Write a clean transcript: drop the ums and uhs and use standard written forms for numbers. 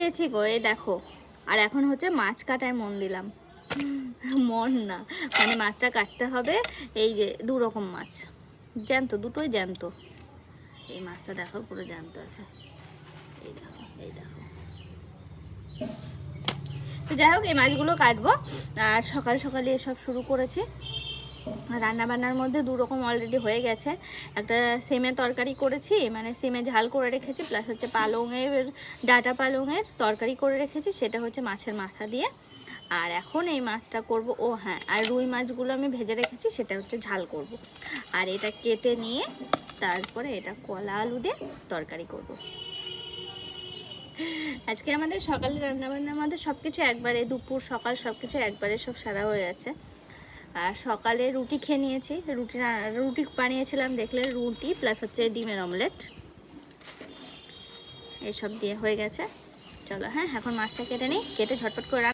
পেয়েছি গো, এই দেখো। আর এখন হচ্ছে মাছ কাটায় মন দিলাম। মন না, মানে মাছটা কাটতে হবে। এই যে 2 রকম মাছ, জ্যান্ত, দুটোই জ্যান্ত। এই মাছটা দেখো পুরো জ্যান্ত আছে, এই দেখো, এই দেখো। তো যাই হোক, এই মাছগুলো কাটবো। আর সকাল সকালে এসব শুরু করেছি। রান্না বান্নার মধ্যে 2 রকম অলরেডি হয়ে গেছে। একটা সিমের তরকারি করেছি, মানে সিমে ঝাল করে রেখেছি, প্লাস হচ্ছে পালংয়ের, ডাটা পালংয়ের তরকারি করে রেখেছি, সেটা হচ্ছে মাছের মাথা দিয়ে। আর এখন এই মাছটা করব। ও হ্যাঁ, আর রুই মাছগুলো আমি ভেজে রেখেছি, সেটা হচ্ছে ঝাল করব। আর এটা কেটে নিয়ে তারপরে এটা কলা আলু দিয়ে তরকারি করব। আজকে আমাদের সকালে রান্নাবান্নার মধ্যে সব কিছু একবারে, দুপুর সকাল সব কিছু একবারে সব সারা হয়ে যাচ্ছে। আর সকালে রুটি খেয়ে নিয়েছি, রুটি বানিয়েছিলাম, দেখলে রুটি প্লাস হচ্ছে ডিমের অমলেট, এইসব দিয়ে হয়ে গেছে। চলো হ্যাঁ, এখন মাছটা কেটে নিই, কেটে ঝটপট করে